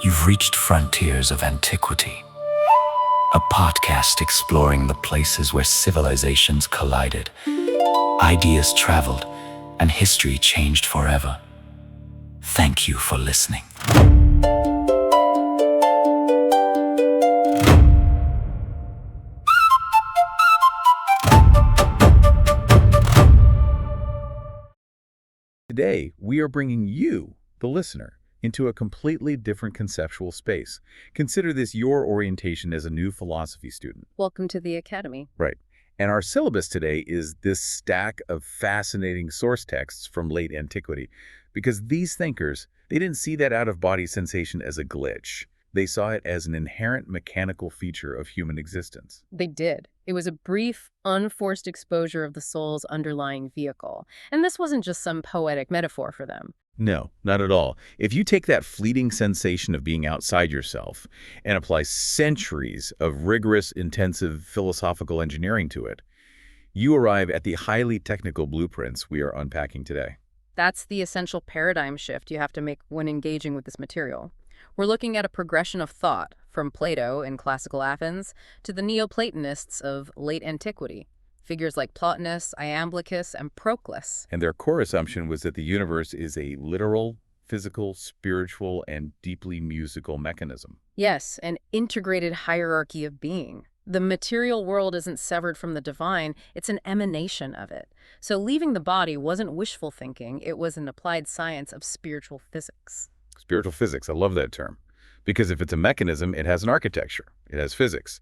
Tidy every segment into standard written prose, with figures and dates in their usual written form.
You've reached Frontiers of Antiquity, a podcast exploring the places where civilizations collided, ideas traveled, and history changed forever. Thank you for listening. Today, we are bringing you, the listener, into a completely different conceptual space. Consider this your orientation as a new philosophy student. Welcome to the Academy. Right. And our syllabus today is this stack of fascinating source texts from late antiquity, because these thinkers, they didn't see that out-of-body sensation as a glitch. They saw it as an inherent mechanical feature of human existence. They did. It was a brief, unforced exposure of the soul's underlying vehicle. And this wasn't just some poetic metaphor for them. No, not at all. If you take that fleeting sensation of being outside yourself and apply centuries of rigorous, intensive philosophical engineering to it, you arrive at the highly technical blueprints we are unpacking today. That's the essential paradigm shift you have to make when engaging with this material. We're looking at a progression of thought from Plato in classical Athens to the Neoplatonists of late antiquity, figures like Plotinus, Iamblichus, and Proclus. And their core assumption was that the universe is a literal, physical, spiritual, and deeply musical mechanism. Yes, an integrated hierarchy of being. The material world isn't severed from the divine, it's an emanation of it. So leaving the body wasn't wishful thinking, it was an applied science of spiritual physics. Spiritual physics, I love that term. Because if it's a mechanism, it has an architecture, it has physics.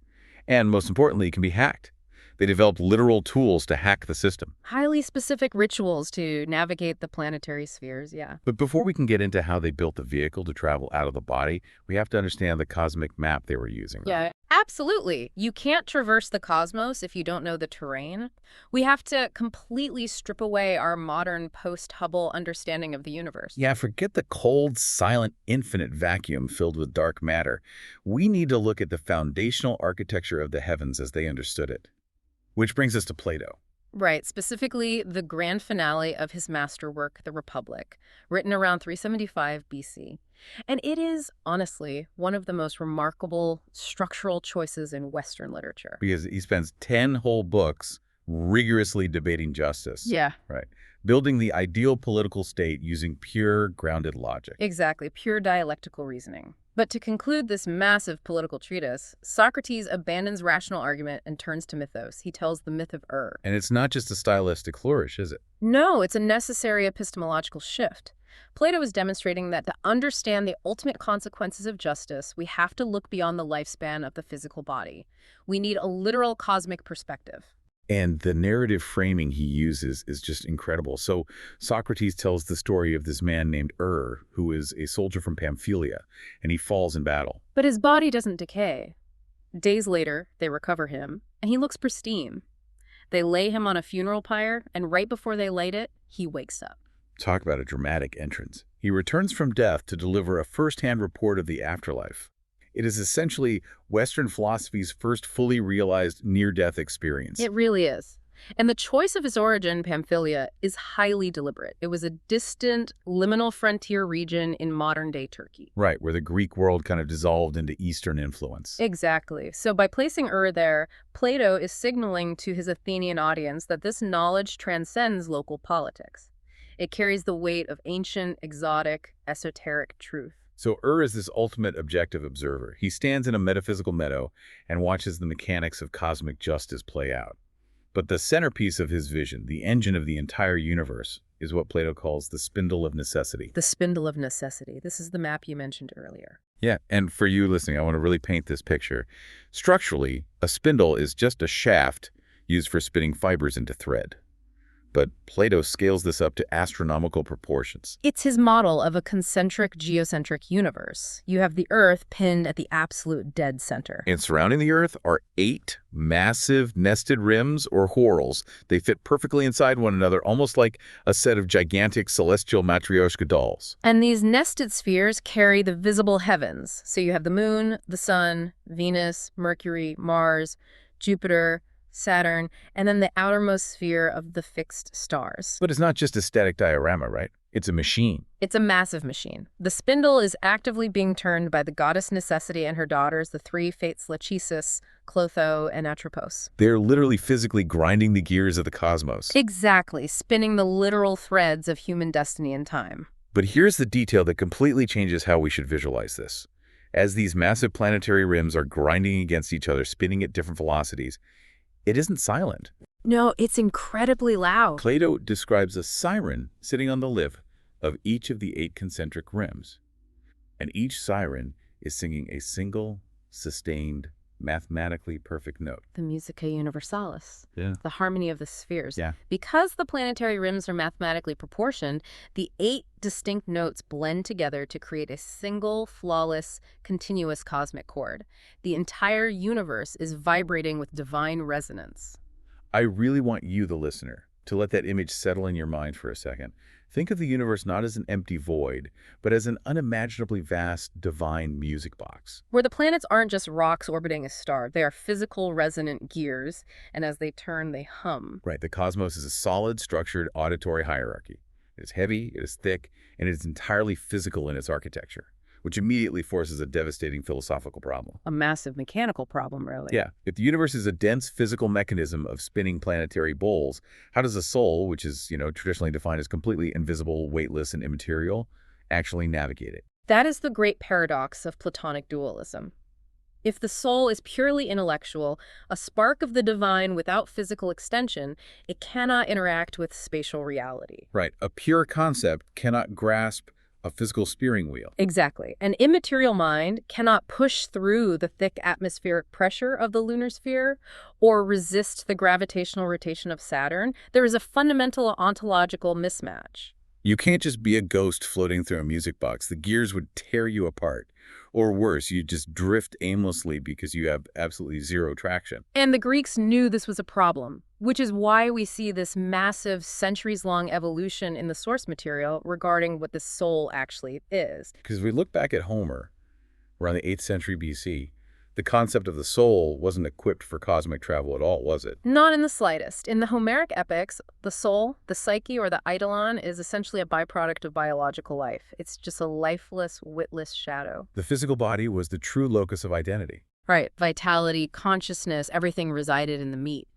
And most importantly, it can be hacked. They developed literal tools to hack the system. Highly specific rituals to navigate the planetary spheres, yeah. But before we can get into how they built the vehicle to travel out of the body, we have to understand the cosmic map they were using. Yeah, absolutely. You can't traverse the cosmos if you don't know the terrain. We have to completely strip away our modern post-Hubble understanding of the universe. Yeah, forget the cold, silent, infinite vacuum filled with dark matter. We need to look at the foundational architecture of the heavens as they understood it. Which brings us to Plato. Right, specifically the grand finale of his masterwork, The Republic, written around 375 BC. And it is, honestly, one of the most remarkable structural choices in Western literature. Because he spends 10 whole books rigorously debating justice. Yeah. Right. Building the ideal political state using pure, grounded logic. Exactly, pure dialectical reasoning. But to conclude this massive political treatise, Socrates abandons rational argument and turns to mythos. He tells the myth of And it's not just a stylistic flourish, is it? No, it's a necessary epistemological shift. Plato is demonstrating that to understand the ultimate consequences of justice, we have to look beyond the lifespan of the physical body. We need a literal cosmic perspective. And the narrative framing he uses is just incredible. So Socrates tells the story of this man named who is a soldier from Pamphylia, and he falls in battle. But his body doesn't decay. Days later, they recover him, and he looks pristine. They lay him on a funeral pyre, and right before they light it, he wakes up. Talk about a dramatic entrance. He returns from death to deliver a first-hand report of the afterlife. It is essentially Western philosophy's first fully realized near-death experience. It really is. And the choice of his origin, Pamphylia, is highly deliberate. It was a distant, liminal frontier region in modern-day Turkey. Right, where the Greek world kind of dissolved into Eastern influence. Exactly. So by placing there, Plato is signaling to his Athenian audience that this knowledge transcends local politics. It carries the weight of ancient, exotic, esoteric truth. So is this ultimate objective observer. He stands in a metaphysical meadow and watches the mechanics of cosmic justice play out. But the centerpiece of his vision, the engine of the entire universe, is what Plato calls the spindle of necessity. The spindle of necessity. This is the map you mentioned earlier. Yeah, and for you listening, I want to really paint this picture. Structurally, a spindle is just a shaft used for spinning fibers into thread. But Plato scales this up to astronomical proportions. It's his model of a concentric geocentric universe. You have the Earth pinned at the absolute dead center. And surrounding the Earth are 8 massive nested rims or whorls. They fit perfectly inside one another, almost like a set of gigantic celestial matryoshka dolls. And these nested spheres carry the visible heavens. So you have the Moon, the Sun, Venus, Mercury, Mars, Jupiter, Saturn, and then the outermost sphere of the fixed stars. But it's not just a static diorama, right? It's a machine. It's a massive machine. The spindle is actively being turned by the goddess Necessity and her daughters, the three fates Lachesis, Clotho, and Atropos. They're literally physically grinding the gears of the cosmos. Exactly, spinning the literal threads of human destiny and time. But here's the detail that completely changes how we should visualize this. As these massive planetary rims are grinding against each other, spinning at different velocities, it isn't silent. No, it's incredibly loud. Plato describes a siren sitting on the lip of each of the 8 concentric rims. And each siren is singing a single, sustained, mathematically perfect note. The Musica Universalis. Yeah. The harmony of the spheres. Yeah. Because the planetary rims are mathematically proportioned, the 8 distinct notes blend together to create a single, flawless, continuous cosmic chord. The entire universe is vibrating with divine resonance. I really want you, the listener, to let that image settle in your mind for a second. Think of the universe not as an empty void, but as an unimaginably vast, divine music box. Where the planets aren't just rocks orbiting a star, they are physical resonant gears, and as they turn, they hum. Right, the cosmos is a solid, structured, auditory hierarchy. It is heavy, it is thick, and it is entirely physical in its architecture, which immediately forces a devastating philosophical problem. A massive mechanical problem, really. Yeah, if the universe is a dense physical mechanism of spinning planetary bowls, how does a soul, which is, traditionally defined as completely invisible, weightless, and immaterial, actually navigate it? That is the great paradox of Platonic dualism. If the soul is purely intellectual, a spark of the divine without physical extension, it cannot interact with spatial reality. Right, a pure concept cannot grasp a physical steering wheel. Exactly. An immaterial mind cannot push through the thick atmospheric pressure of the lunar sphere or resist the gravitational rotation of Saturn. There is a fundamental ontological mismatch. You can't just be a ghost floating through a music box. The gears would tear you apart. Or worse, you just drift aimlessly because you have absolutely zero traction. And the Greeks knew this was a problem, which is why we see this massive centuries-long evolution in the source material regarding what the soul actually is. Because we look back at Homer, around the 8th century BC, the concept of the soul wasn't equipped for cosmic travel at all, was it? Not in the slightest. In the Homeric epics, the soul, the psyche, or the eidolon is essentially a byproduct of biological life. It's just a lifeless, witless shadow. The physical body was the true locus of identity. Right. Vitality, consciousness, everything resided in the meat.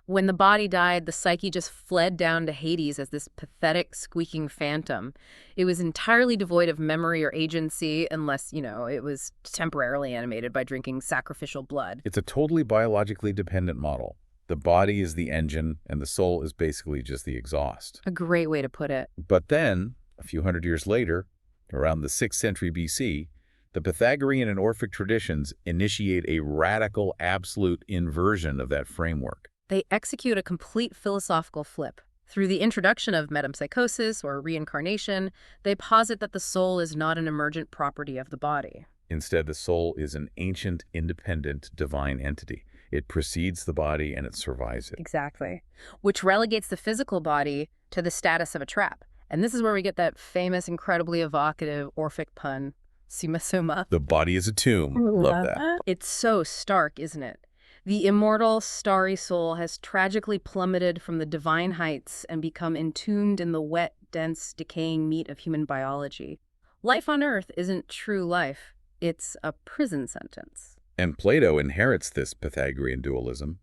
When the body died, the psyche just fled down to Hades as this pathetic, squeaking phantom. It was entirely devoid of memory or agency unless, it was temporarily animated by drinking sacrificial blood. It's a totally biologically dependent model. The body is the engine, and the soul is basically just the exhaust. A great way to put it. But then, a few hundred years later, around the 6th century BC, the Pythagorean and Orphic traditions initiate a radical, absolute inversion of that framework. They execute a complete philosophical flip. Through the introduction of metempsychosis or reincarnation, they posit that the soul is not an emergent property of the body. Instead, the soul is an ancient, independent, divine entity. It precedes the body and it survives it. Exactly. Which relegates the physical body to the status of a trap. And this is where we get that famous, incredibly evocative Orphic pun, summa summa. The body is a tomb. Love that. It's so stark, isn't it? The immortal, starry soul has tragically plummeted from the divine heights and become entombed in the wet, dense, decaying meat of human biology. Life on Earth isn't true life. It's a prison sentence. And Plato inherits this Pythagorean dualism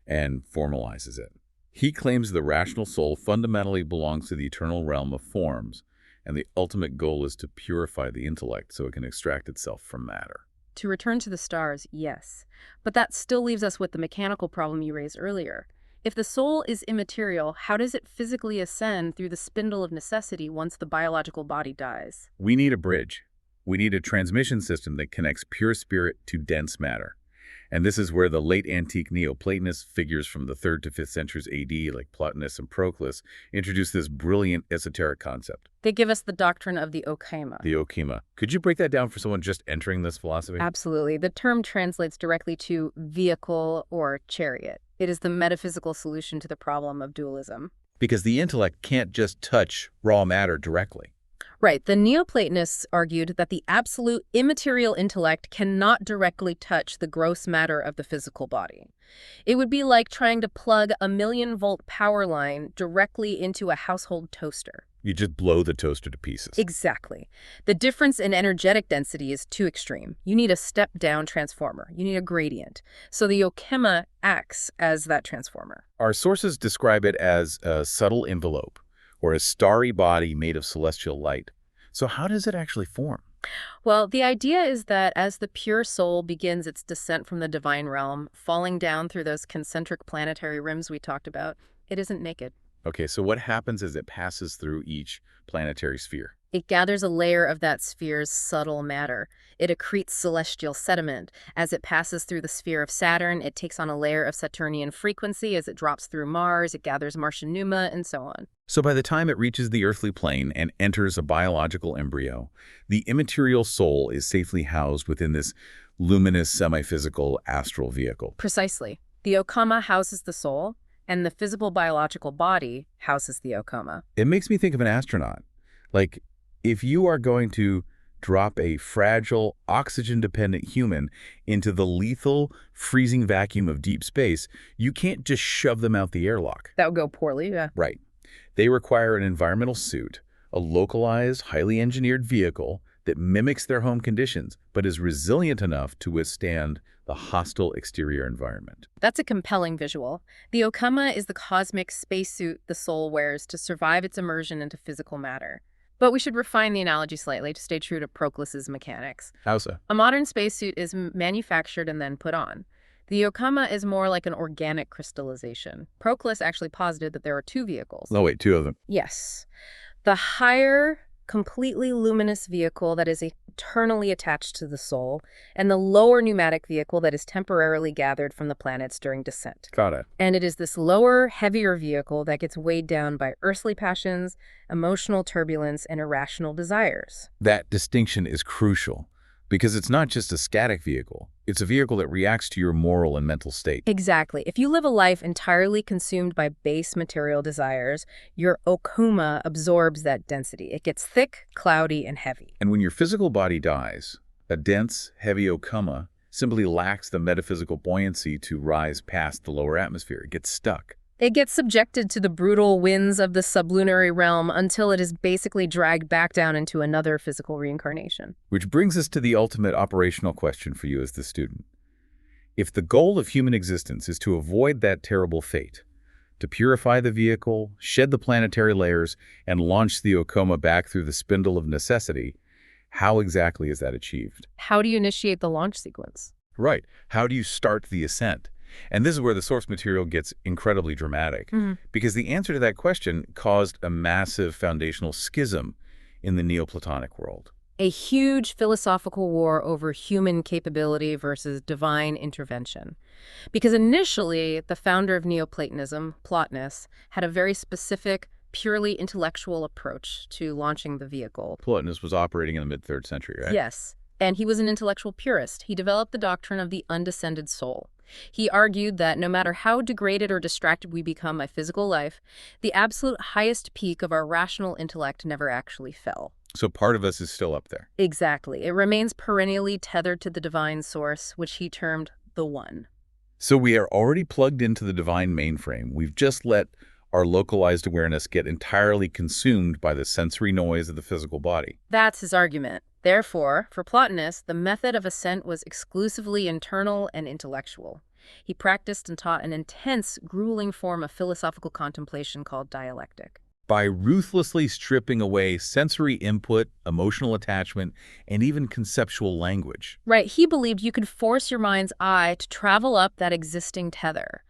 and formalizes it. He claims the rational soul fundamentally belongs to the eternal realm of forms, and the ultimate goal is to purify the intellect so it can extract itself from matter. To return to the stars, yes. But that still leaves us with the mechanical problem you raised earlier. If the soul is immaterial, how does it physically ascend through the spindle of necessity once the biological body dies? We need a bridge. We need a transmission system that connects pure spirit to dense matter. And this is where the late antique Neoplatonic figures from the 3rd to 5th centuries AD, like Plotinus and Proclus, introduced this brilliant esoteric concept. They give us the doctrine of the okhema. The okhema. Could you break that down for someone just entering this philosophy? Absolutely. The term translates directly to vehicle or chariot. It is the metaphysical solution to the problem of dualism. Because the intellect can't just touch raw matter directly. Right. The Neoplatonists argued that the absolute immaterial intellect cannot directly touch the gross matter of the physical body. It would be like trying to plug a 1,000,000-volt power line directly into a household toaster. You just blow the toaster to pieces. Exactly. The difference in energetic density is too extreme. You need a step-down transformer. You need a gradient. So the okhema acts as that transformer. Our sources describe it as a subtle envelope, or a starry body made of celestial light. So how does it actually form? Well, the idea is that as the pure soul begins its descent from the divine realm, falling down through those concentric planetary rims we talked about, it isn't naked. Okay, so what happens as it passes through each planetary sphere? It gathers a layer of that sphere's subtle matter. It accretes celestial sediment. As it passes through the sphere of Saturn, it takes on a layer of Saturnian frequency. As it drops through Mars, it gathers Martian pneuma, and so on. So by the time it reaches the earthly plane and enters a biological embryo, the immaterial soul is safely housed within this luminous semi-physical astral vehicle. Precisely. The okhema houses the soul, and the physical biological body houses the okhema. It makes me think of an astronaut. Like, if you are going to drop a fragile, oxygen-dependent human into the lethal, freezing vacuum of deep space, you can't just shove them out the airlock. That would go poorly, yeah. Right. They require an environmental suit, a localized, highly engineered vehicle that mimics their home conditions, but is resilient enough to withstand the hostile exterior environment. That's a compelling visual. The okhema is the cosmic spacesuit the soul wears to survive its immersion into physical matter. But we should refine the analogy slightly to stay true to Proclus's mechanics. How so? A modern spacesuit is manufactured and then put on. The okhema is more like an organic crystallization. Proclus actually posited that there are two vehicles. Oh, wait, two of them. Yes. The higher, completely luminous vehicle that is eternally attached to the soul, and the lower pneumatic vehicle that is temporarily gathered from the planets during descent. Got it. And it is this lower, heavier vehicle that gets weighed down by earthly passions, emotional turbulence, and irrational desires. That distinction is crucial because it's not just a static vehicle. It's a vehicle that reacts to your moral and mental state. Exactly. If you live a life entirely consumed by base material desires, your okhema absorbs that density. It gets thick, cloudy, and heavy. And when your physical body dies, a dense, heavy okhema simply lacks the metaphysical buoyancy to rise past the lower atmosphere. It gets stuck. It gets subjected to the brutal winds of the sublunary realm until it is basically dragged back down into another physical reincarnation. Which brings us to the ultimate operational question for you as the student. If the goal of human existence is to avoid that terrible fate, to purify the vehicle, shed the planetary layers, and launch the okhema back through the spindle of necessity, how exactly is that achieved? How do you initiate the launch sequence? Right. How do you start the ascent? And this is where the source material gets incredibly dramatic, because the answer to that question caused a massive foundational schism in the Neoplatonic world. A huge philosophical war over human capability versus divine intervention. Because initially, the founder of Neoplatonism, Plotinus, had a very specific, purely intellectual approach to launching the vehicle. Plotinus was operating in the mid-3rd century, right? Yes, and he was an intellectual purist. He developed the doctrine of the undescended soul. He argued that no matter how degraded or distracted we become by physical life, the absolute highest peak of our rational intellect never actually fell. So part of us is still up there. Exactly. It remains perennially tethered to the divine source, which he termed the One. So we are already plugged into the divine mainframe. We've just let our localized awareness get entirely consumed by the sensory noise of the physical body. That's his argument. Therefore, for Plotinus, the method of ascent was exclusively internal and intellectual. He practiced and taught an intense, grueling form of philosophical contemplation called dialectic. By ruthlessly stripping away sensory input, emotional attachment, and even conceptual language. Right, he believed you could force your mind's eye to travel up that existing tether.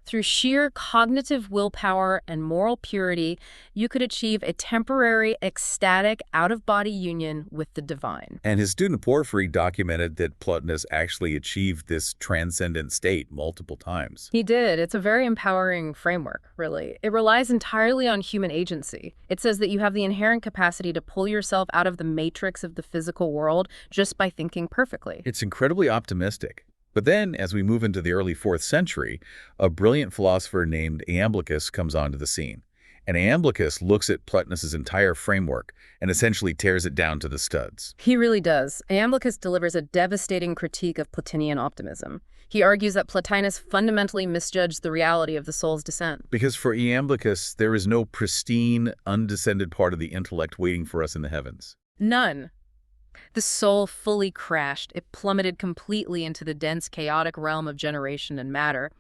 Through sheer cognitive willpower and moral purity, you could achieve a temporary, ecstatic, out-of-body union with the divine. And his student Porphyry documented that Plotinus actually achieved this transcendent state multiple times. He did. It's a very empowering framework, really. It relies entirely on human agency. It says that you have the inherent capacity to pull yourself out of the matrix of the physical world just by thinking perfectly. It's incredibly optimistic. But then, as we move into the early 4th century, a brilliant philosopher named Iamblichus comes onto the scene. And Iamblichus looks at Plotinus's entire framework and essentially tears it down to the studs. He really does. Iamblichus delivers a devastating critique of Platonian optimism. He argues that Plotinus fundamentally misjudged the reality of the soul's descent. Because for Iamblichus, there is no pristine, undescended part of the intellect waiting for us in the heavens. None. The soul fully crashed. It plummeted completely into the dense, chaotic realm of generation and matter.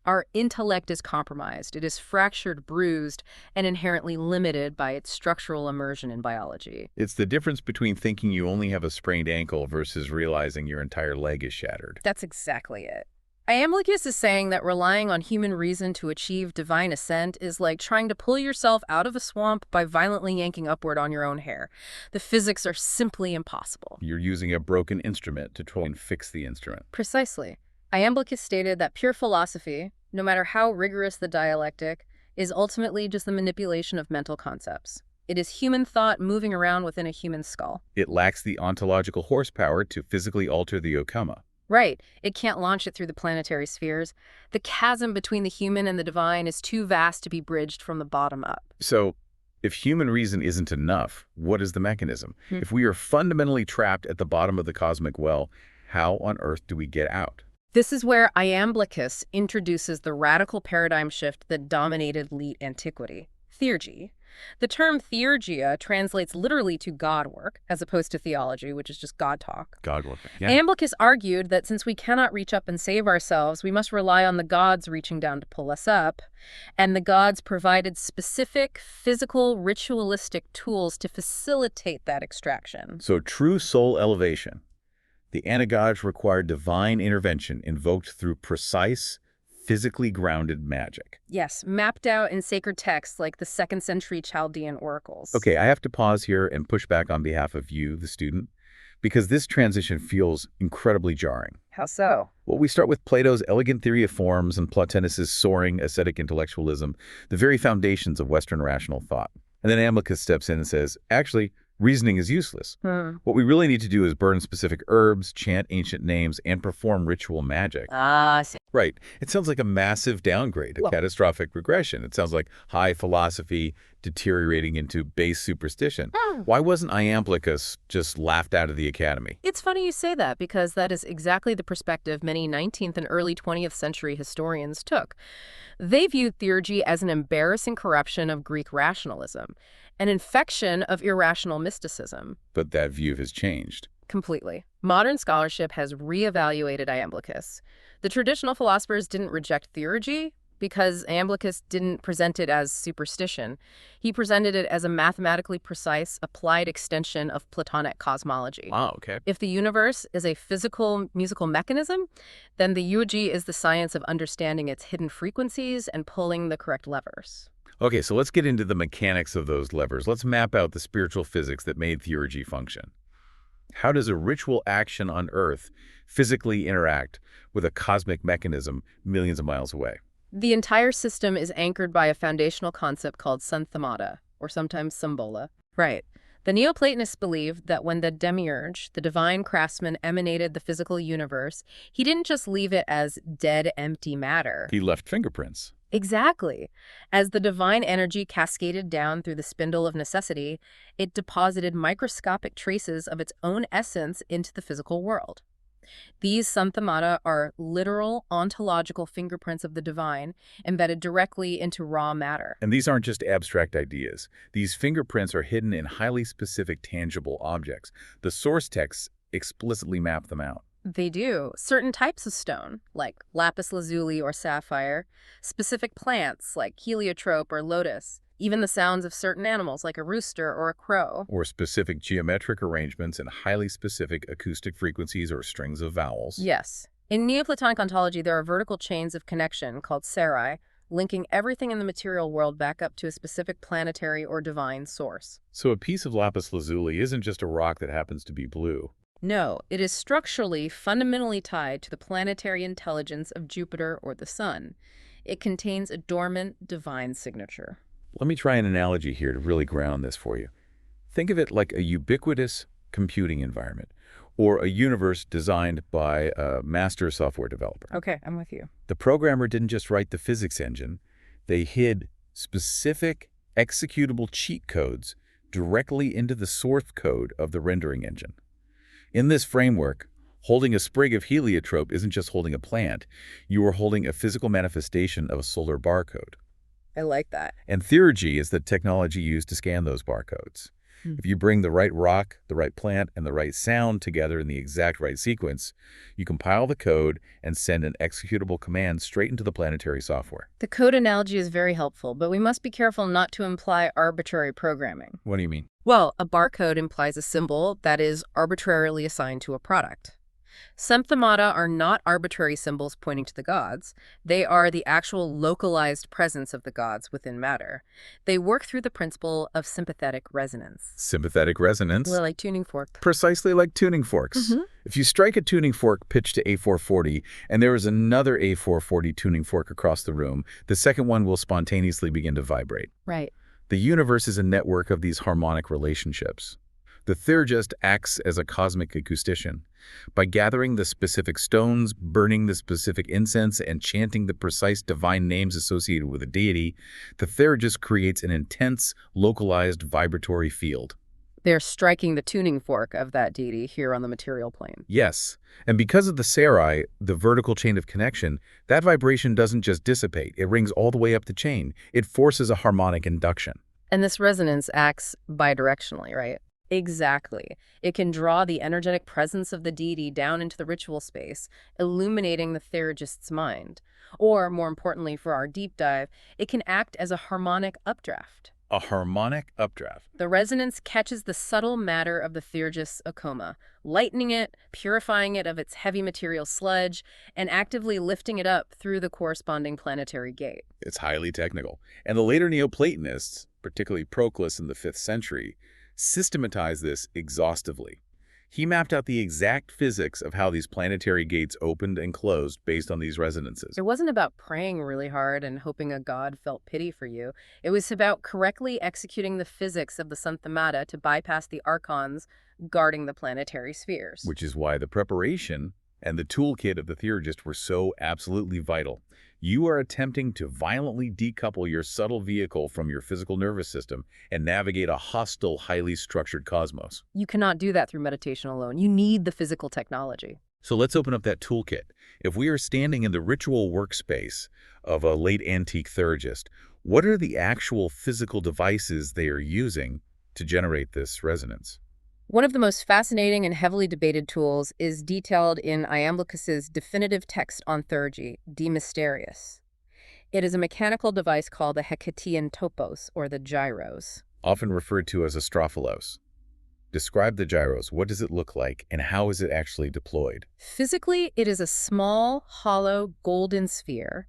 Our intellect is compromised. It is fractured, bruised, and inherently limited by its structural immersion in biology. It's the difference between thinking you only have a sprained ankle versus realizing your entire leg is shattered. That's exactly it. Iamblichus is saying that relying on human reason to achieve divine ascent is like trying to pull yourself out of a swamp by violently yanking upward on your own hair. The physics are simply impossible. You're using a broken instrument to try and fix the instrument. Precisely. Iamblichus stated that pure philosophy, no matter how rigorous the dialectic, is ultimately just the manipulation of mental concepts. It is human thought moving around within a human skull. It lacks the ontological horsepower to physically alter the okhema. Right. It can't launch it through the planetary spheres. The chasm between the human and the divine is too vast to be bridged from the bottom up. So, if human reason isn't enough, what is the mechanism? If we are fundamentally trapped at the bottom of the cosmic well, how on earth do we get out? This is where Iamblichus introduces the radical paradigm shift that dominated late antiquity, theurgy. The term theurgia translates literally to God work, as opposed to theology, which is just God talk. God work. Yeah. Iamblichus argued that since we cannot reach up and save ourselves, we must rely on the gods reaching down to pull us up, and the gods provided specific, physical, ritualistic tools to facilitate that extraction. So true soul elevation. The anagoge required divine intervention invoked through precise, physically grounded magic. Yes, mapped out in sacred texts like the 2nd century Chaldean oracles. Okay, I have to pause here and push back on behalf of you, the student, because this transition feels incredibly jarring. How so? Well, we start with Plato's elegant theory of forms and Plotinus's soaring ascetic intellectualism, the very foundations of Western rational thought. And then Iamblichus steps in and says, actually, reasoning is useless. What we really need to do is burn specific herbs, chant ancient names, and perform ritual magic. Right. It sounds like a massive downgrade, a catastrophic regression. It sounds like high philosophy deteriorating into base superstition. Why wasn't Iamblichus just laughed out of the academy? It's funny you say that, because that is exactly the perspective many 19th and early 20th century historians took. They viewed theurgy as an embarrassing corruption of Greek rationalism, an infection of irrational mysticism. But that view has changed. Completely. Modern scholarship has reevaluated Iamblichus. The traditional philosophers didn't reject theurgy because Iamblichus didn't present it as superstition. He presented it as a mathematically precise, applied extension of Platonic cosmology. Wow, okay. If the universe is a physical musical mechanism, then the theurgy is the science of understanding its hidden frequencies and pulling the correct levers. Okay, so let's get into the mechanics of those levers. Let's map out the spiritual physics that made theurgy function. How does a ritual action on Earth physically interact with a cosmic mechanism millions of miles away? The entire system is anchored by a foundational concept called synthemata, or sometimes symbola. Right. The Neoplatonists believed that when the demiurge, the divine craftsman, emanated the physical universe, he didn't just leave it as dead, empty matter. He left fingerprints. Exactly. As the divine energy cascaded down through the spindle of necessity, it deposited microscopic traces of its own essence into the physical world. These synthemata are literal ontological fingerprints of the divine embedded directly into raw matter. And these aren't just abstract ideas. These fingerprints are hidden in highly specific tangible objects. The source texts explicitly map them out. They do. Certain types of stone, like lapis lazuli or sapphire, specific plants, like heliotrope or lotus, even the sounds of certain animals, like a rooster or a crow. Or specific geometric arrangements and highly specific acoustic frequencies or strings of vowels. Yes. In Neoplatonic ontology, there are vertical chains of connection called serai, linking everything in the material world back up to a specific planetary or divine source. So a piece of lapis lazuli isn't just a rock that happens to be blue. No, it is structurally, fundamentally tied to the planetary intelligence of Jupiter or the Sun. It contains a dormant divine signature. Let me try an analogy here to really ground this for you. Think of it like a ubiquitous computing environment, or a universe designed by a master software developer. Okay, I'm with you. The programmer didn't just write the physics engine. They hid specific executable cheat codes directly into the source code of the rendering engine. In this framework, holding a sprig of heliotrope isn't just holding a plant. You are holding a physical manifestation of a solar barcode. I like that. And theurgy is the technology used to scan those barcodes. If you bring the right rock, the right plant, and the right sound together in the exact right sequence, you compile the code and send an executable command straight into the planetary software. The code analogy is very helpful, but we must be careful not to imply arbitrary programming. What do you mean? Well, a barcode implies a symbol that is arbitrarily assigned to a product. Synthemata are not arbitrary symbols pointing to the gods. They are the actual localized presence of the gods within matter. They work through the principle of sympathetic resonance. Sympathetic resonance? Well, like tuning fork. Precisely like tuning forks. If you strike a tuning fork pitched to A440 and there is another A440 tuning fork across the room, the second one will spontaneously begin to vibrate. Right. The universe is a network of these harmonic relationships. The theurgist acts as a cosmic acoustician. By gathering the specific stones, burning the specific incense, and chanting the precise divine names associated with a deity, the theurgist creates an intense, localized vibratory field. They're striking the tuning fork of that deity here on the material plane. Yes, and because of the serai, the vertical chain of connection, that vibration doesn't just dissipate, it rings all the way up the chain. It forces a harmonic induction. And this resonance acts bidirectionally, right? Exactly. It can draw the energetic presence of the deity down into the ritual space, illuminating the theurgist's mind. Or, more importantly for our deep dive, it can act as a harmonic updraft. A harmonic updraft. The resonance catches the subtle matter of the theurgist's okhema, lightening it, purifying it of its heavy material sludge, and actively lifting it up through the corresponding planetary gate. It's highly technical. And the later Neoplatonists, particularly Proclus in the 5th century, systematized this exhaustively. He mapped out the exact physics of how these planetary gates opened and closed based on these resonances. It wasn't about praying really hard and hoping a god felt pity for you. It was about correctly executing the physics of the synthemata to bypass the archons guarding the planetary spheres. Which is why the preparation and the toolkit of the theurgist were so absolutely vital. You are attempting to violently decouple your subtle vehicle from your physical nervous system and navigate a hostile, highly structured cosmos. You cannot do that through meditation alone. You need the physical technology. So let's open up that toolkit. If we are standing in the ritual workspace of a late antique theurgist, what are the actual physical devices they are using to generate this resonance? One of the most fascinating and heavily debated tools is detailed in Iamblichus's definitive text on theurgy, De Mysteriis. It is a mechanical device called the Hecatian topos, or the gyros. Often referred to as astrophilos. Describe the gyros. What does it look like, and how is it actually deployed? Physically, it is a small, hollow, golden sphere.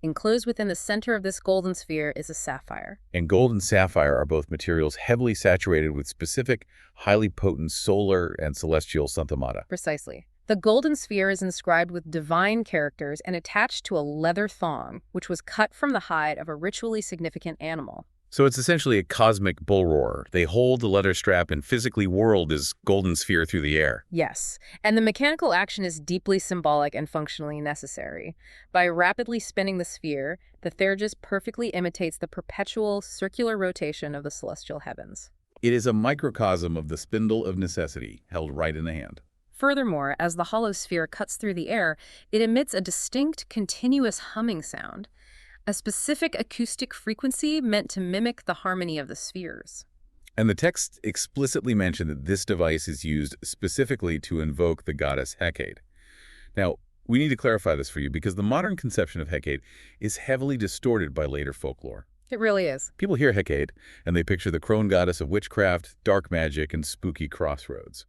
Enclosed within the center of this golden sphere is a sapphire. And gold and sapphire are both materials heavily saturated with specific, highly potent solar and celestial synthemata. Precisely. The golden sphere is inscribed with divine characters and attached to a leather thong, which was cut from the hide of a ritually significant animal. So it's essentially a cosmic bull roar. They hold the leather strap and physically whirl this golden sphere through the air. Yes, and the mechanical action is deeply symbolic and functionally necessary. By rapidly spinning the sphere, the theurgist perfectly imitates the perpetual circular rotation of the celestial heavens. It is a microcosm of the spindle of necessity, held right in the hand. Furthermore, as the hollow sphere cuts through the air, it emits a distinct, continuous humming sound, a specific acoustic frequency meant to mimic the harmony of the spheres. And the text explicitly mentioned that this device is used specifically to invoke the goddess Hecate. Now, we need to clarify this for you because the modern conception of Hecate is heavily distorted by later folklore. It really is. People hear Hecate, and they picture the crone goddess of witchcraft, dark magic, and spooky crossroads.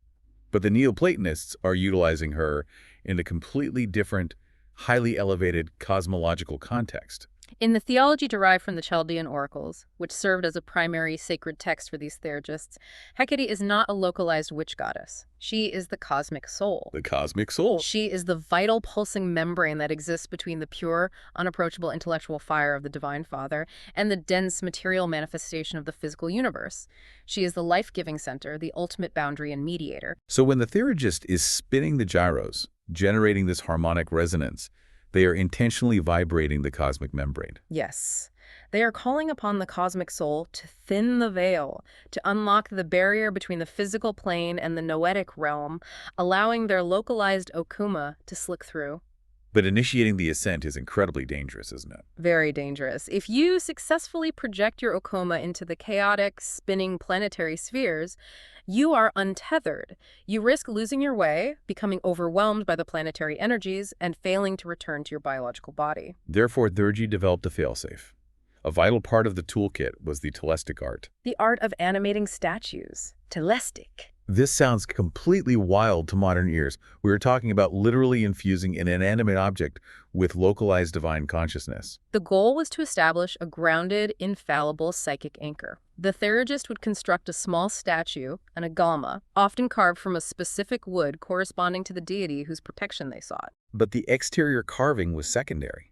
But the Neoplatonists are utilizing her in a completely different, highly elevated cosmological context. In the theology derived from the Chaldean oracles, which served as a primary sacred text for these theurgists, Hecate is not a localized witch goddess. She is the cosmic soul. The cosmic soul. She is the vital pulsing membrane that exists between the pure, unapproachable intellectual fire of the Divine Father and the dense material manifestation of the physical universe. She is the life-giving center, the ultimate boundary and mediator. So when the theurgist is spinning the gyros, generating this harmonic resonance, they are intentionally vibrating the cosmic membrane. Yes. They are calling upon the cosmic soul to thin the veil, to unlock the barrier between the physical plane and the noetic realm, allowing their localized okhema to slick through. But initiating the ascent is incredibly dangerous, isn't it? Very dangerous. If you successfully project your okhema into the chaotic, spinning planetary spheres, you are untethered. You risk losing your way, becoming overwhelmed by the planetary energies, and failing to return to your biological body. Therefore, theurgy developed a failsafe. A vital part of the toolkit was the telestic art. The art of animating statues. Telestic. This sounds completely wild to modern ears. We are talking about literally infusing an inanimate object with localized divine consciousness. The goal was to establish a grounded, infallible psychic anchor. The theurgist would construct a small statue, an agalma, often carved from a specific wood corresponding to the deity whose protection they sought. But the exterior carving was secondary.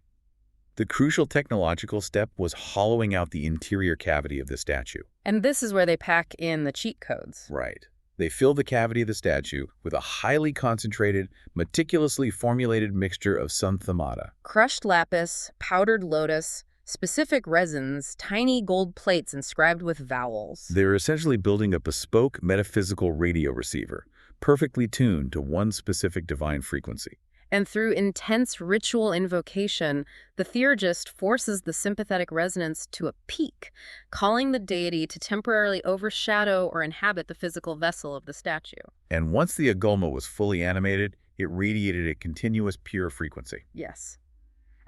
The crucial technological step was hollowing out the interior cavity of the statue. And this is where they pack in the cheat codes. Right. They fill the cavity of the statue with a highly concentrated, meticulously formulated mixture of xanthomata. Crushed lapis, powdered lotus, specific resins, tiny gold plates inscribed with vowels. They're essentially building a bespoke metaphysical radio receiver, perfectly tuned to one specific divine frequency. And through intense ritual invocation, the theurgist forces the sympathetic resonance to a peak, calling the deity to temporarily overshadow or inhabit the physical vessel of the statue. And once the agalma was fully animated, it radiated a continuous pure frequency. Yes.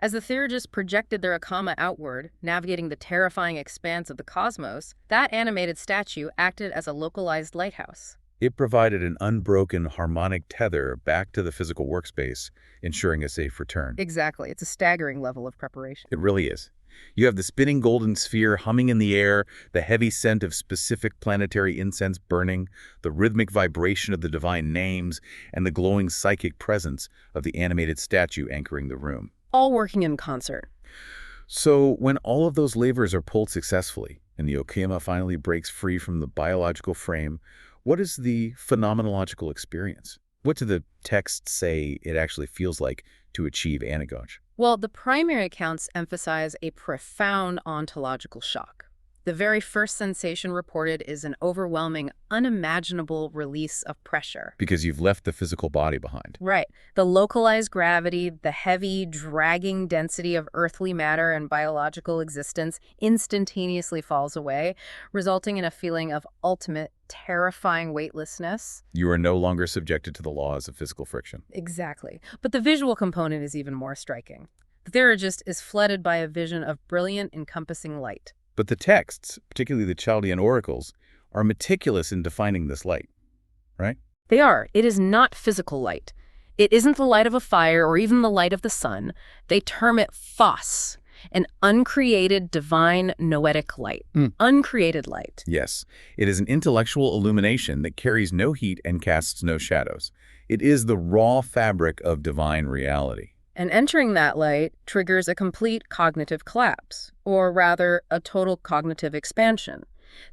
As the theurgists projected their okhema outward, navigating the terrifying expanse of the cosmos, that animated statue acted as a localized lighthouse. It provided an unbroken harmonic tether back to the physical workspace, ensuring a safe return. Exactly. It's a staggering level of preparation. It really is. You have the spinning golden sphere humming in the air, the heavy scent of specific planetary incense burning, the rhythmic vibration of the divine names, and the glowing psychic presence of the animated statue anchoring the room. All working in concert. So when all of those levers are pulled successfully, and the okhema finally breaks free from the biological frame, what is the phenomenological experience? What do the texts say it actually feels like to achieve anagoge? Well, the primary accounts emphasize a profound ontological shock. The very first sensation reported is an overwhelming, unimaginable release of pressure. Because you've left the physical body behind. Right. The localized gravity, the heavy, dragging density of earthly matter and biological existence instantaneously falls away, resulting in a feeling of ultimate, terrifying weightlessness. You are no longer subjected to the laws of physical friction. Exactly. But the visual component is even more striking. The theurgist is flooded by a vision of brilliant, encompassing light. But the texts, particularly the Chaldean oracles, are meticulous in defining this light, right? They are. It is not physical light. It isn't the light of a fire or even the light of the sun. They term it phos, an uncreated divine noetic light. Uncreated light. Yes, it is an intellectual illumination that carries no heat and casts no shadows. It is the raw fabric of divine reality. And entering that light triggers a complete cognitive collapse, or rather, a total cognitive expansion.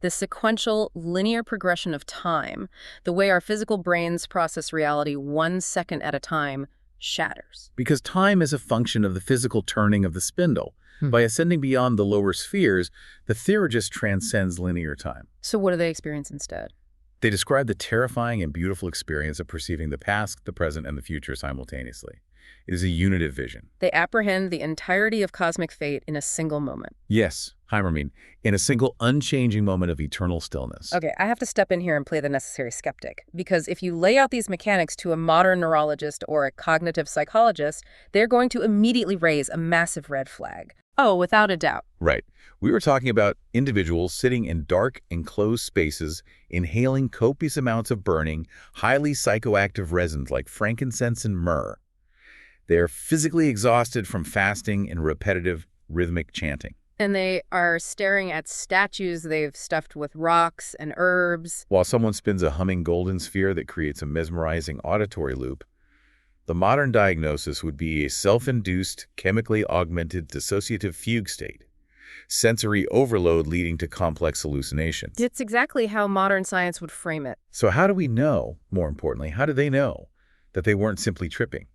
The sequential, linear progression of time, the way our physical brains process reality 1 second at a time, shatters. Because time is a function of the physical turning of the spindle. By ascending beyond the lower spheres, the theurgist transcends linear time. So what do they experience instead? They describe the terrifying and beautiful experience of perceiving the past, the present, and the future simultaneously. It is a unitive vision. They apprehend the entirety of cosmic fate in a single moment. Yes, Heimermine, in a single unchanging moment of eternal stillness. Okay, I have to step in here and play the necessary skeptic, because if you lay out these mechanics to a modern neurologist or a cognitive psychologist, they're going to immediately raise a massive red flag. Oh, without a doubt. Right. We were talking about individuals sitting in dark, enclosed spaces, inhaling copious amounts of burning, highly psychoactive resins like frankincense and myrrh. They're physically exhausted from fasting and repetitive, rhythmic chanting. And they are staring at statues they've stuffed with rocks and herbs. While someone spins a humming golden sphere that creates a mesmerizing auditory loop, the modern diagnosis would be a self-induced, chemically augmented dissociative fugue state, sensory overload leading to complex hallucinations. It's exactly how modern science would frame it. So how do we know, more importantly, how do they know that they weren't simply tripping?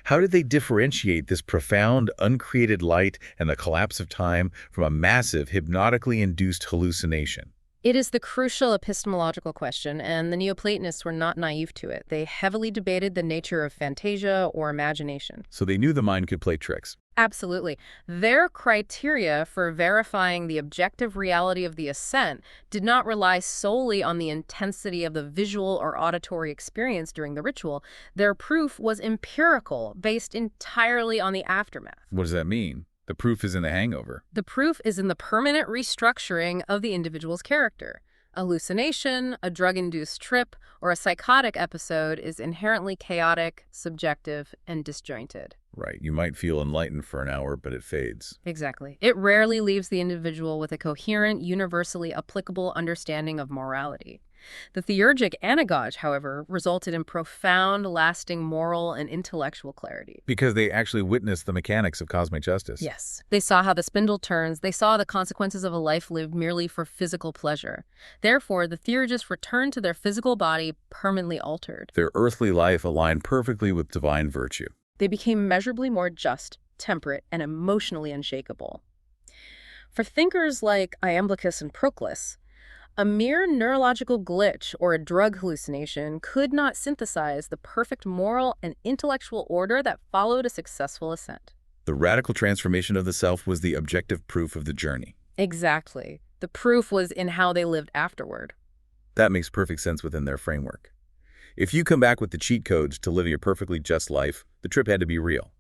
How did they differentiate this profound, uncreated light and the collapse of time from a massive, hypnotically induced hallucination? It is the crucial epistemological question, and the Neoplatonists were not naive to it. They heavily debated the nature of fantasia or imagination. So they knew the mind could play tricks. Absolutely. Their criteria for verifying the objective reality of the ascent did not rely solely on the intensity of the visual or auditory experience during the ritual. Their proof was empirical, based entirely on the aftermath. What does that mean? The proof is in the hangover. The proof is in the permanent restructuring of the individual's character. A hallucination, a drug-induced trip, or a psychotic episode is inherently chaotic, subjective, and disjointed. Right. You might feel enlightened for an hour, but it fades. Exactly. It rarely leaves the individual with a coherent, universally applicable understanding of morality. The theurgic anagoge, however, resulted in profound, lasting moral and intellectual clarity. Because they actually witnessed the mechanics of cosmic justice. Yes. They saw how the spindle turns. They saw the consequences of a life lived merely for physical pleasure. Therefore, the theurgists returned to their physical body permanently altered. Their earthly life aligned perfectly with divine virtue. They became measurably more just, temperate, and emotionally unshakable. For thinkers like Iamblichus and Proclus, a mere neurological glitch or a drug hallucination could not synthesize the perfect moral and intellectual order that followed a successful ascent. The radical transformation of the self was the objective proof of the journey. Exactly. The proof was in how they lived afterward. That makes perfect sense within their framework. If you come back with the cheat codes to living a perfectly just life, the trip had to be real.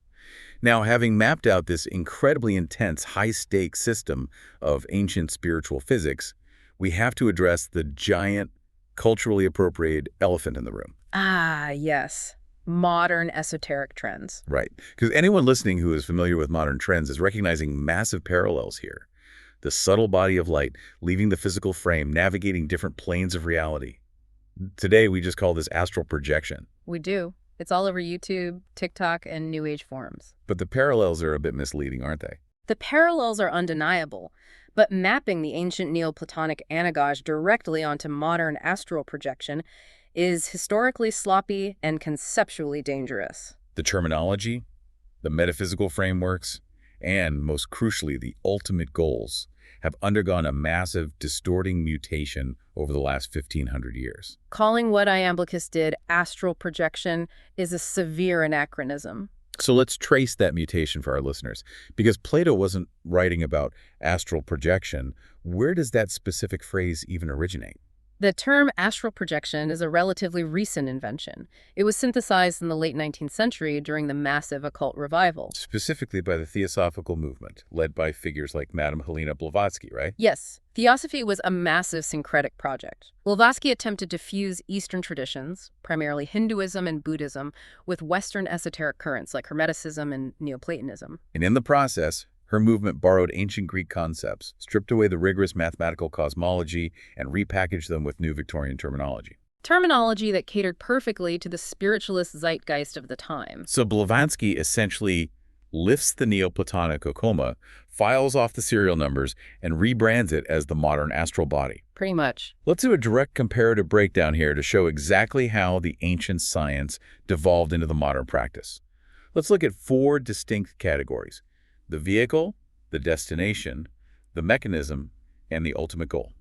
Now, having mapped out this incredibly intense, high-stakes system of ancient spiritual physics, we have to address the giant, culturally appropriated elephant in the room. Ah, yes. Modern esoteric trends. Right. Because anyone listening who is familiar with modern trends is recognizing massive parallels here. The subtle body of light, leaving the physical frame, navigating different planes of reality. Today, we just call this astral projection. We do. It's all over YouTube, TikTok, and New Age forums. But the parallels are a bit misleading, aren't they? The parallels are undeniable, but mapping the ancient Neoplatonic anagoge directly onto modern astral projection is historically sloppy and conceptually dangerous. The terminology, the metaphysical frameworks, and, most crucially, the ultimate goals have undergone a massive, distorting mutation over the last 1,500 years. Calling what Iamblichus did astral projection is a severe anachronism. So let's trace that mutation for our listeners. Because Plato wasn't writing about astral projection, where does that specific phrase even originate? The term astral projection is a relatively recent invention. It was synthesized in the late 19th century during the massive occult revival. Specifically by the Theosophical movement, led by figures like Madame Helena Blavatsky, right? Yes, Theosophy was a massive syncretic project. Blavatsky attempted to fuse Eastern traditions, primarily Hinduism and Buddhism, with Western esoteric currents like Hermeticism and Neoplatonism. And in the process, her movement borrowed ancient Greek concepts, stripped away the rigorous mathematical cosmology, and repackaged them with new Victorian terminology. Terminology that catered perfectly to the spiritualist zeitgeist of the time. So Blavatsky essentially lifts the Neoplatonic okhema, files off the serial numbers, and rebrands it as the modern astral body. Pretty much. Let's do a direct comparative breakdown here to show exactly how the ancient science devolved into the modern practice. Let's look at 4 distinct categories: the vehicle, the destination, the mechanism, and the ultimate goal.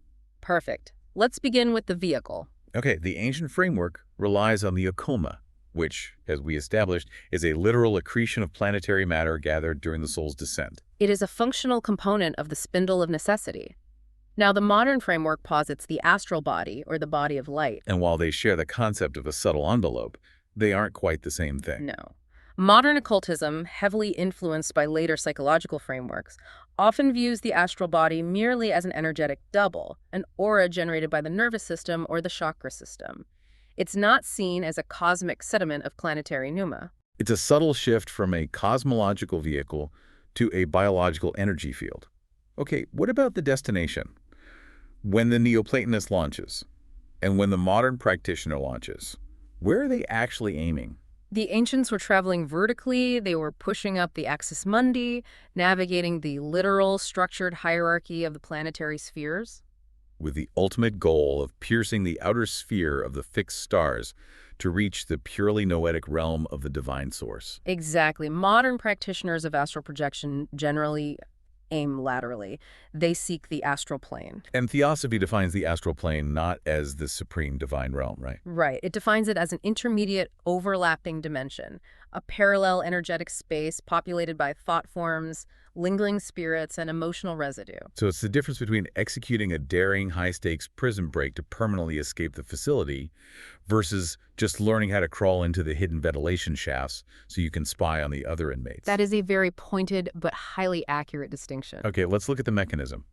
Perfect. Let's begin with the vehicle. Okay, the ancient framework relies on the okhema, which, as we established, is a literal accretion of planetary matter gathered during the soul's descent. It is a functional component of the spindle of necessity. Now, the modern framework posits the astral body, or the body of light. And while they share the concept of a subtle envelope, they aren't quite the same thing. No. Modern occultism, heavily influenced by later psychological frameworks, often views the astral body merely as an energetic double, an aura generated by the nervous system or the chakra system. It's not seen as a cosmic sediment of planetary pneuma. It's a subtle shift from a cosmological vehicle to a biological energy field. Okay, what about the destination? When the Neoplatonist launches, and when the modern practitioner launches, where are they actually aiming? The ancients were traveling vertically, they were pushing up the axis mundi, navigating the literal structured hierarchy of the planetary spheres. with the ultimate goal of piercing the outer sphere of the fixed stars to reach the purely noetic realm of the divine source. Exactly. Modern practitioners of astral projection generally aim laterally. They seek the astral plane. And Theosophy defines the astral plane not as the supreme divine realm, right? Right. It defines it as an intermediate overlapping dimension, a parallel energetic space populated by thought forms, lingering spirits, and emotional residue. So it's the difference between executing a daring, high-stakes prison break to permanently escape the facility versus just learning how to crawl into the hidden ventilation shafts so you can spy on the other inmates. That is a very pointed but highly accurate distinction. Okay, let's look at the mechanism.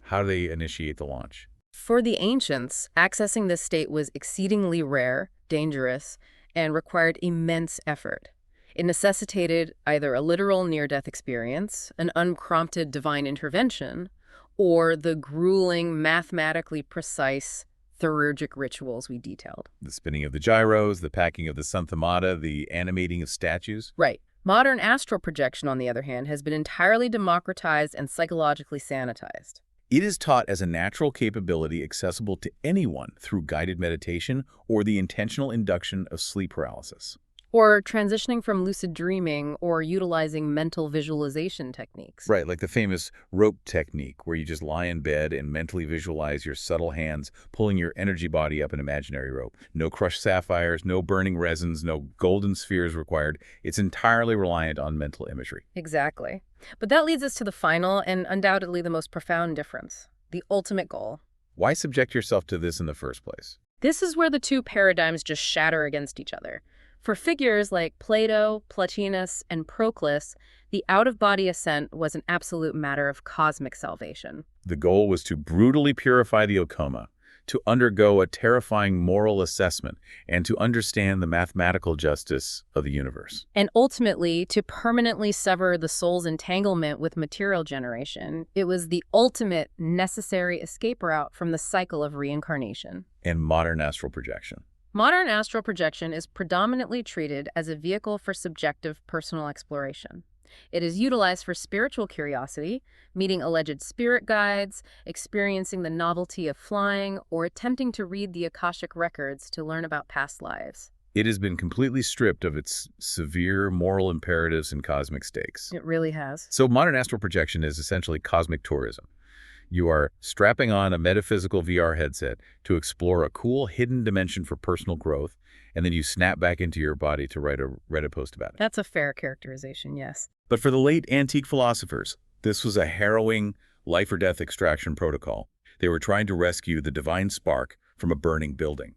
How do they initiate the launch? For the ancients, accessing this state was exceedingly rare, dangerous, and required immense effort. It necessitated either a literal near-death experience, an unprompted divine intervention, or the grueling, mathematically precise theurgic rituals we detailed. The spinning of the gyros, the packing of the santhamata, the animating of statues. Right. Modern astral projection, on the other hand, has been entirely democratized and psychologically sanitized. It is taught as a natural capability accessible to anyone through guided meditation or the intentional induction of sleep paralysis. Or transitioning from lucid dreaming or utilizing mental visualization techniques. Right, like the famous rope technique where you just lie in bed and mentally visualize your subtle hands pulling your energy body up an imaginary rope. No crushed sapphires, no burning resins, no golden spheres required. It's entirely reliant on mental imagery. Exactly. But that leads us to the final and undoubtedly the most profound difference, the ultimate goal. Why subject yourself to this in the first place? This is where the two paradigms just shatter against each other. For figures like Plato, Plotinus, and Proclus, the out-of-body ascent was an absolute matter of cosmic salvation. The goal was to brutally purify the okhema, to undergo a terrifying moral assessment, and to understand the mathematical justice of the universe. And ultimately, to permanently sever the soul's entanglement with material generation. It was the ultimate necessary escape route from the cycle of reincarnation. And modern astral projection. Modern astral projection is predominantly treated as a vehicle for subjective personal exploration. It is utilized for spiritual curiosity, meeting alleged spirit guides, experiencing the novelty of flying, or attempting to read the Akashic records to learn about past lives. It has been completely stripped of its severe moral imperatives and cosmic stakes. It really has. So modern astral projection is essentially cosmic tourism. You are strapping on a metaphysical VR headset to explore a cool hidden dimension for personal growth, and then you snap back into your body to write a Reddit post about it. That's a fair characterization, yes. But for the late antique philosophers, this was a harrowing life or death extraction protocol. They were trying to rescue the divine spark from a burning building.